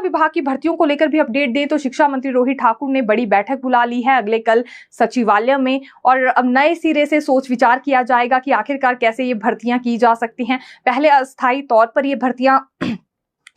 विभाग की भर्तियों को लेकर भी अपडेट दें तो शिक्षा मंत्री रोहित ठाकुर ने बड़ी बैठक बुला ली है अगले कल सचिवालय में, और अब नए सिरे से सोच विचार किया जाएगा कि आखिरकार कैसे ये भर्तियां की जा सकती हैं। पहले अस्थायी तौर पर ये भर्तियां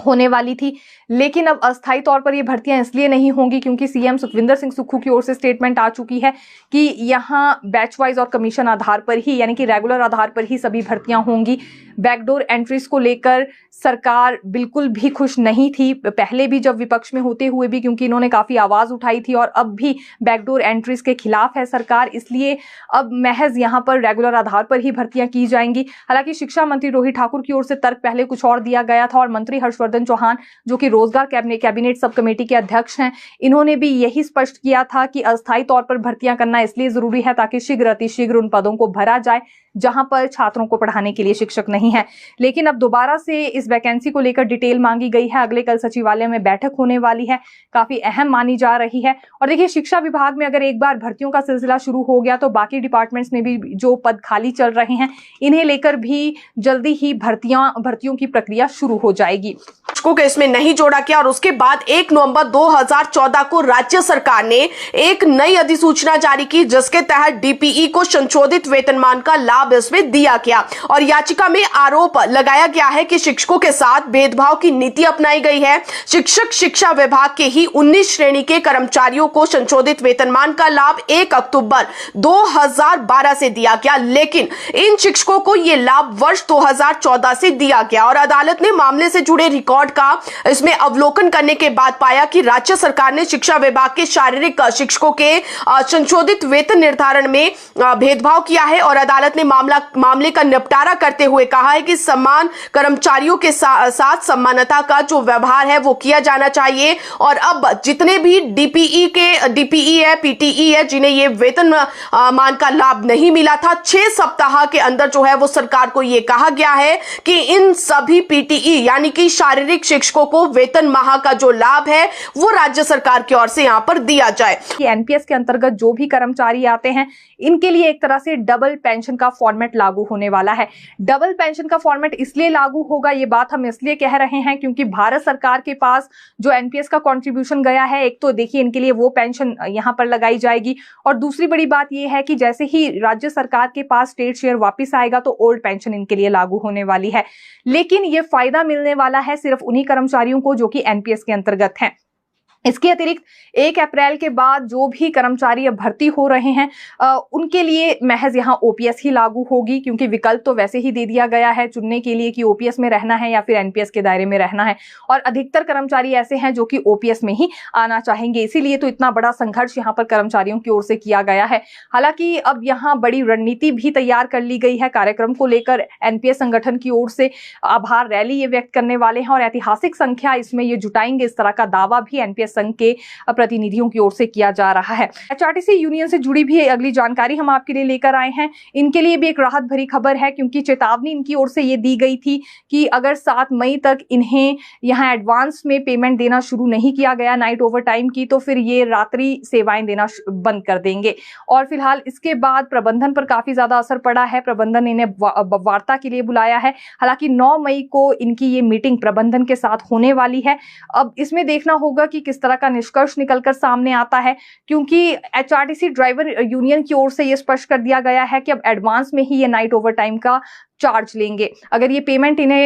होने वाली थी, लेकिन अब अस्थायी तौर पर ये भर्तियां इसलिए नहीं होंगी क्योंकि सीएम सुखविंदर सिंह सुक्खू की ओर से स्टेटमेंट आ चुकी है कि यहां बैच वाइज और कमीशन आधार पर ही, यानी कि रेगुलर आधार पर ही सभी भर्तियां होंगी। बैकडोर एंट्रीज को लेकर सरकार बिल्कुल भी खुश नहीं थी, पहले भी जब विपक्ष में होते हुए भी, क्योंकि इन्होंने काफी आवाज उठाई थी, और अब भी बैकडोर एंट्रीज के खिलाफ है सरकार, इसलिए अब महज यहां पर रेगुलर आधार पर ही भर्तियां की जाएंगी। हालांकि शिक्षा मंत्री रोहित ठाकुर की ओर से तर्क पहले कुछ और दिया गया था, और मंत्री हर्षवर्धन चौहान जो कि रोजगार कैबिनेट सब कमेटी के अध्यक्ष हैं, इन्होंने भी यही स्पष्ट किया था कि अस्थायी तौर पर भर्तियां करना इसलिए जरूरी है ताकि शीघ्र अतिशीघ्र उन पदों को भरा जाए जहां पर छात्रों को पढ़ाने के लिए शिक्षक नहीं है। लेकिन अब दोबारा से इस वैकेंसी को लेकर डिटेल मांगी गई है। अगले कल सचिवालय में बैठक होने वाली है, काफी अहम मानी जा रही है। और देखिए, शिक्षा विभाग में अगर एक बार भर्तियों का सिलसिला शुरू हो गया तो बाकी डिपार्टमेंट्स में भी जो पद खाली चल रहे हैं, इन्हें लेकर भी जल्दी ही भर्तियों की प्रक्रिया शुरू हो जाएगी। शिक्षकों को इसमें नहीं जोड़ा गया, और उसके बाद 1 नवंबर 2014 को राज्य सरकार ने एक नई अधिसूचना जारी की जिसके तहत डीपीई को संशोधित वेतनमान का लाभ इसमें दिया गया। और याचिका में आरोप लगाया गया है कि शिक्षकों के साथ भेदभाव की नीति अपनाई गई है। शिक्षक शिक्षा विभाग के ही 19 श्रेणी के कर्मचारियों को संशोधित वेतनमान का लाभ 1 अक्टूबर 2012 से दिया गया, लेकिन इन शिक्षकों को यह लाभ वर्ष 2014 से दिया गया। और अदालत ने मामले से जुड़े रिकॉर्ड का इसमें अवलोकन करने के बाद पाया कि राज्य सरकार ने शिक्षा विभाग के शारीरिक शिक्षकों के संशोधित वेतन निर्धारण में भेदभाव किया है। और अदालत ने मामले का निपटारा करते हुए कहा है कि समान कर्मचारियों के साथ समानता का जो व्यवहार है वो किया जाना चाहिए। और अब जितने भी डीपीई है, पीटीई है, जिन्हें ये वेतन मान का लाभ नहीं मिला था, 6 सप्ताह के अंदर जो है वो सरकार को ये कहा गया है कि इन सभी पीटीई यानी कि शारीरिक शिक्षकों को वेतन माह का जो लाभ है वो राज्य सरकार की ओर से यहां पर दिया जाए। एनपीएस के अंतर्गत जो भी कर्मचारी आते हैं, इनके लिए एक तरह से डबल पेंशन का फॉर्मेट लागू होने वाला है। डबल पेंशन का फॉर्मेट इसलिए लागू होगा, ये बात हम इसलिए कह रहे हैं क्योंकि भारत सरकार के पास जो एनपीएस का कंट्रीब्यूशन गया है, एक तो देखिए इनके लिए वो पेंशन यहां पर लगाई जाएगी, और दूसरी बड़ी बात ये है कि जैसे ही राज्य सरकार के पास स्टेट शेयर वापस आएगा तो ओल्ड पेंशन इनके लिए लागू होने वाली है। लेकिन ये फायदा मिलने वाला है सिर्फ उन्हीं कर्मचारियों को जो कि एनपीएस के अंतर्गत हैं। इसके अतिरिक्त 1 अप्रैल के बाद जो भी कर्मचारी अब भर्ती हो रहे हैं उनके लिए महज यहाँ ओपीएस ही लागू होगी, क्योंकि विकल्प तो वैसे ही दे दिया गया है चुनने के लिए कि ओपीएस में रहना है या फिर एनपीएस के दायरे में रहना है, और अधिकतर कर्मचारी ऐसे हैं जो कि ओपीएस में ही आना चाहेंगे। इसीलिए तो इतना बड़ा संघर्ष यहाँ पर कर्मचारियों की ओर से किया गया है। हालांकि अब यहाँ बड़ी रणनीति भी तैयार कर ली गई है कार्यक्रम को लेकर। एनपीएस संगठन की ओर से आभार रैली ये व्यक्त करने वाले हैं और ऐतिहासिक संख्या इसमें ये जुटाएंगे, इस तरह का दावा भी एनपीएस संघ के प्रतिनिधियों की ओर से किया जा रहा है। एचआरटीसी यूनियन से जुड़ी भी अगली जानकारी हम आपके लिए लेकर आए हैं। इनके लिए भी एक राहत भरी खबर है, क्योंकि चेतावनी इनकी ओर से ये दी गई थी कि अगर 7 मई तक इन्हें यहां एडवांस में पेमेंट देना शुरू नहीं किया गया नाइट ओवर टाइम की, तो फिर ये रात्रि सेवाएं देना बंद कर देंगे। और फिलहाल इसके बाद प्रबंधन पर काफी ज्यादा असर पड़ा है। प्रबंधन ने इन्हें वार्ता के लिए बुलाया है। हालांकि 9 मई को इनकी ये मीटिंग प्रबंधन के साथ होने वाली है। अब इसमें देखना होगा कि किस तरह का निष्कर्ष निकलकर सामने आता है, क्योंकि एचआरटीसी ड्राइवर यूनियन की ओर से यह स्पष्ट कर दिया गया है कि अब एडवांस में ही ये नाइट ओवर टाइम का चार्ज लेंगे। अगर ये पेमेंट इन्हें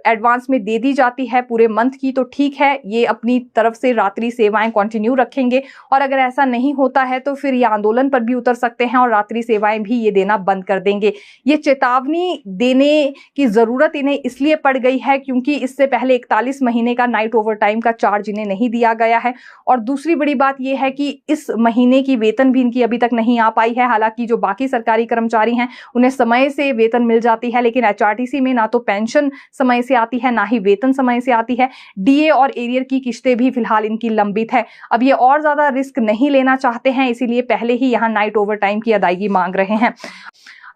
एडवांस में दे दी जाती है पूरे मंथ की तो ठीक है, ये अपनी तरफ से रात्रि सेवाएं कंटिन्यू रखेंगे, और अगर ऐसा नहीं होता है तो फिर ये आंदोलन पर भी उतर सकते हैं और रात्रि सेवाएं भी ये देना बंद कर देंगे। ये चेतावनी देने की जरूरत इन्हें इसलिए पड़ गई है क्योंकि इससे पहले 41 महीने का नाइट ओवर टाइम का चार्ज इन्हें नहीं दिया गया है, और दूसरी बड़ी बात यह है कि इस महीने की वेतन भी इनकी अभी तक नहीं आ पाई है। हालांकि जो बाकी सरकारी कर्मचारी हैं उन्हें समय से वेतन मिल जाती है, लेकिन एचआरटीसी में ना तो पेंशन समय से आती है, ना ही वेतन समय से आती है। डीए और एरियर की किश्तें भी फिलहाल इनकी लंबित है। अब ये और ज्यादा रिस्क नहीं लेना चाहते हैं, इसीलिए पहले ही यहां नाइट ओवर टाइम की अदायगी मांग रहे हैं।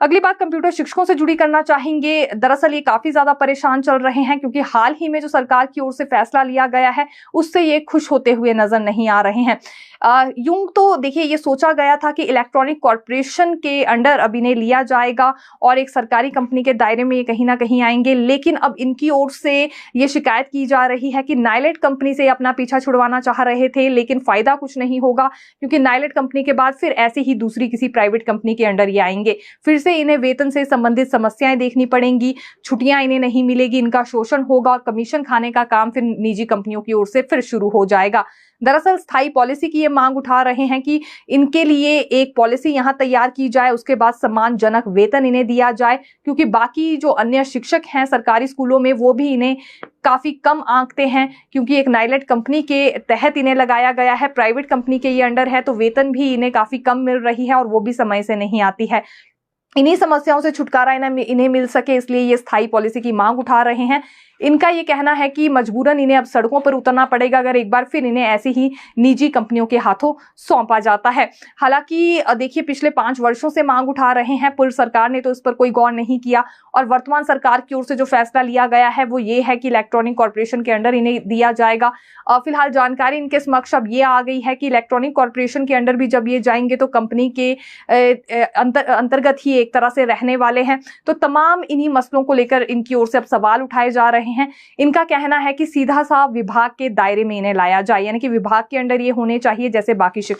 अगली बात कंप्यूटर शिक्षकों से जुड़ी करना चाहेंगे। दरअसल ये काफी ज्यादा परेशान चल रहे हैं क्योंकि हाल ही में जो सरकार की ओर से फैसला लिया गया है उससे ये खुश होते हुए नजर नहीं आ रहे हैं। यूं तो देखिए ये सोचा गया था कि इलेक्ट्रॉनिक कॉर्पोरेशन के अंडर अब इन्हें लिया जाएगा और एक सरकारी कंपनी के दायरे में ये कहीं ना कहीं आएंगे, लेकिन अब इनकी ओर से ये शिकायत की जा रही है कि नाइलेट कंपनी से अपना पीछा छुड़वाना चाह रहे थे, लेकिन फायदा कुछ नहीं होगा क्योंकि नाइलेट कंपनी के बाद फिर ऐसे ही दूसरी किसी प्राइवेट कंपनी के अंडर ये आएंगे। फिर से इन्हें वेतन से संबंधित समस्याएं देखनी पड़ेंगी, छुट्टियां इन्हें नहीं मिलेगी, इनका शोषण होगा और कमीशन खाने का काम फिर निजी कंपनियों की ओर से फिर शुरू हो जाएगा। दरअसल स्थायी पॉलिसी की ये मांग उठा रहे हैं कि इनके लिए एक पॉलिसी यहां तैयार की जाए, उसके बाद सम्मानजनक वेतन इन्हें दिया जाए क्योंकि बाकी जो अन्य शिक्षक हैं सरकारी स्कूलों में वो भी इन्हें काफी कम आंकते हैं क्योंकि एक नाइलेट कंपनी के तहत इन्हें लगाया गया है, प्राइवेट कंपनी के ये अंडर है, तो वेतन भी इन्हें काफी कम मिल रही है और वो भी समय से नहीं आती है। इन्हीं समस्याओं से छुटकारा इन्हें मिल सके इसलिए ये स्थायी पॉलिसी की मांग उठा रहे हैं। इनका ये कहना है कि मजबूरन इन्हें अब सड़कों पर उतरना पड़ेगा अगर एक बार फिर इन्हें ऐसी ही निजी कंपनियों के हाथों सौंपा जाता है। हालांकि देखिए पिछले 5 वर्षों से मांग उठा रहे हैं, पूर्व सरकार ने तो इस पर कोई गौर नहीं किया और वर्तमान सरकार की ओर से जो फैसला लिया गया है वो ये है कि इलेक्ट्रॉनिक कॉर्पोरेशन के अंडर इन्हें दिया जाएगा। फिलहाल जानकारी इनके समक्ष अब ये आ गई है कि इलेक्ट्रॉनिक कॉर्पोरेशन के अंडर भी जब ये जाएंगे तो कंपनी के अंतर्गत ही एक तरह से रहने वाले हैं। तो तमाम इन्हीं मसलों को लेकर इनकी ओर से अब सवाल उठाए जा रहे हैं। इनका कहना है कि सीधा सा विभाग के दायरे में इन्हें लाया जाए, यानी कि विभाग के अंडर ये होने चाहिए जैसे बाकी शिक्षक